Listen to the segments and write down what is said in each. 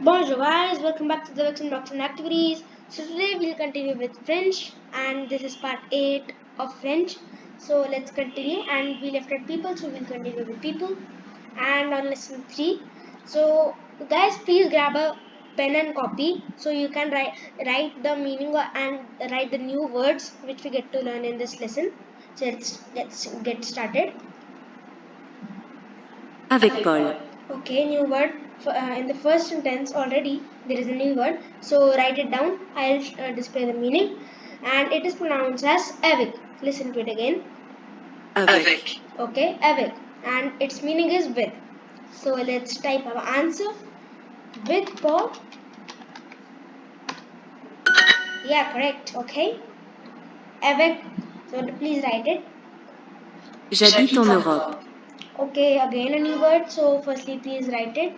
Bonjour guys, welcome back to the Works and Blocks and Activities. So today we'll continue with French and this is part 8 of French. So let's continue and we left at people, so we'll continue with people and on lesson 3. So guys, please grab a pen and copy so you can write the meaning and write the new words which we get to learn in this lesson. So let's get started. Avec Paul. Okay, new word. In the first sentence already there is a new word. So write it down. I'll display the meaning. And it is pronounced as avec. Listen to it again. Avec. Okay, avec. And its meaning is with. So let's type our answer. With Paul. Yeah, correct. Okay. Avec. So please write it. J'habite en Europe. Okay, again a new word. So firstly please write it.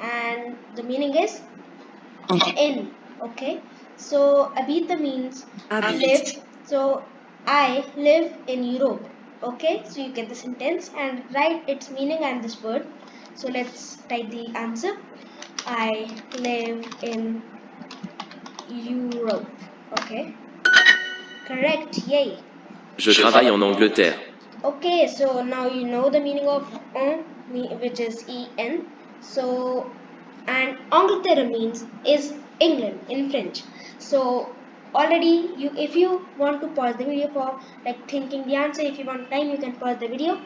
And the meaning is in. Okay, so habita means live. So I live in Europe. Okay, so you get the sentence and write its meaning and this word. So let's type the answer. I live in Europe. Okay, correct. Yay. Je travaille en Angleterre. Okay, so now you know the meaning of en, which is en. So, and Angleterre means is England in French. So already if you want to pause the video for like thinking the answer, if you want time you can pause the video,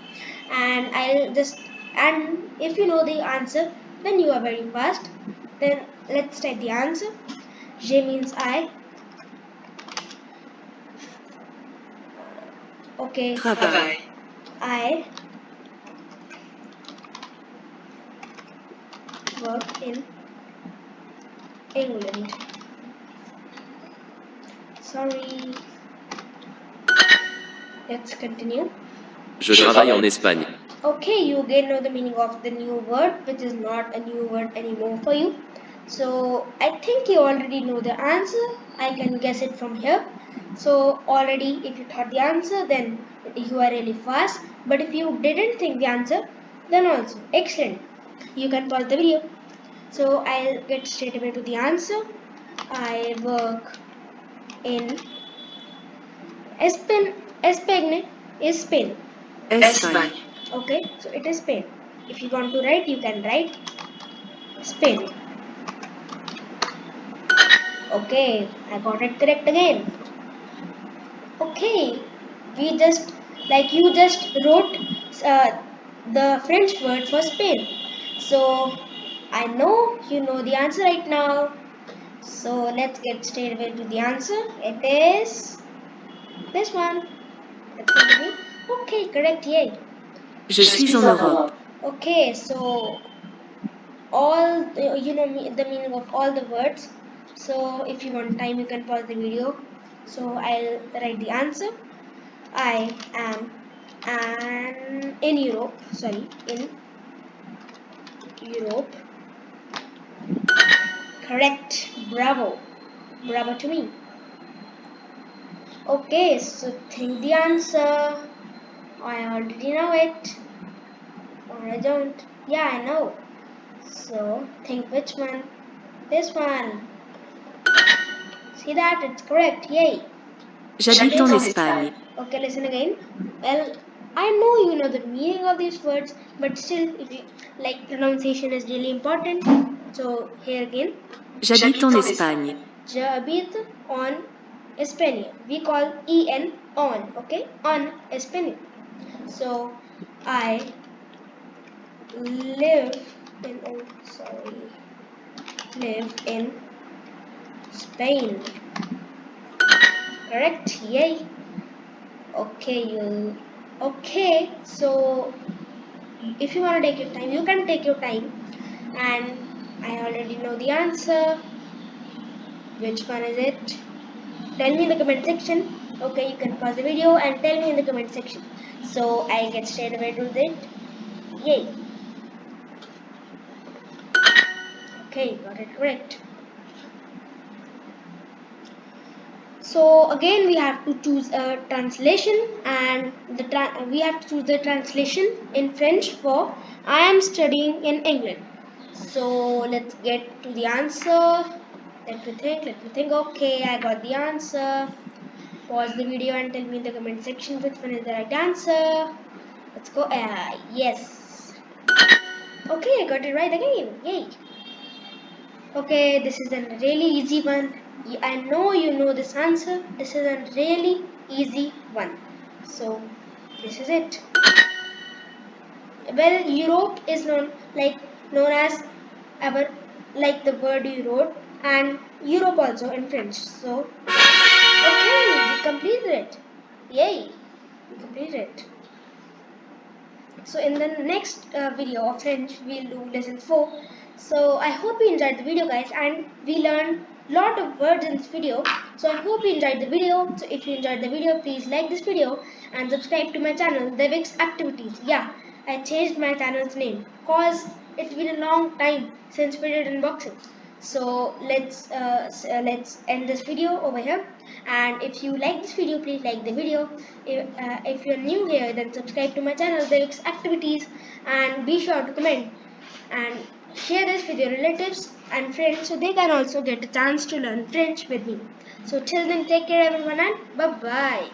and and if you know the answer then you are very fast. Then let's type the answer. J means I. Okay. Travail. I work in England. Sorry. Let's continue. Je travaille en Espagne. Okay, you again know the meaning of the new word, which is not a new word anymore for you. So I think you already know the answer. I can guess it from here. So already if you thought the answer, then you are really fast. But if you didn't think the answer, then also excellent. You can pause the video. So I'll get straight away to the answer. I work in Espagne is Spain. Espagne. Okay, so it is Spain. If you want to write, you can write Spain. Okay, I got it correct again. Okay, we just you just wrote the French word for Spain. So I know you know the answer right now. So let's get straight away to the answer. It is this one. Let's continue. Okay, correct. Yay. Je suis en Europe. Okay, so all you know the meaning of all the words. So if you want time, you can pause the video. So I'll write the answer. I am in Europe. Sorry, in Europe. Correct. Bravo. Bravo to me. Okay, so think the answer. I already know it. Or I don't. Yeah, I know. So think which one? This one. See that? It's correct. Yay. J'habite en Espagne. Okay, listen again. Well, I know you know the meaning of these words, but still, if you like, pronunciation is really important. So here again. J'habite en Espagne. J'habite en Espagne. We call en on. Okay, on Espagne. So I live in. Oh, sorry. Live in Spain. Correct? Yay. Okay, so if you want to take your time, you can take your time, and I already know the answer. Which one is it? Tell me in the comment section. Okay, you can pause the video and tell me in the comment section. So I get straight away to it. Yay. Okay, got it correct. So again we have to choose a translation, and we have to choose the translation in French for I am studying in England. So let's get to the answer. Let me think. Okay, I got the answer. Pause the video and tell me in the comment section which one is the right answer. Let's go. Yes. Okay, I got it right again. Yay. Okay, this is a really easy one. I know you know this answer. This is a really easy one. So this is it. Well, Europe is known as our like the word Europe and Europe also in French. So okay, we completed it. Yay, we completed it. So in the next video of French, we'll do lesson 4. So I hope you enjoyed the video, guys, and we learned lot of words in this video. So I hope you enjoyed the video. So if you enjoyed the video, please like this video and subscribe to my channel, Daiwik's Activities. Yeah, I changed my channel's name cause it's been a long time since we did unboxing. So let's end this video over here. And if you like this video, please like the video. If you're new here, then subscribe to my channel, Daiwik's Activities, and be sure to comment and share this with your relatives and friends so they can also get a chance to learn French with me. So till then, take care everyone and bye bye.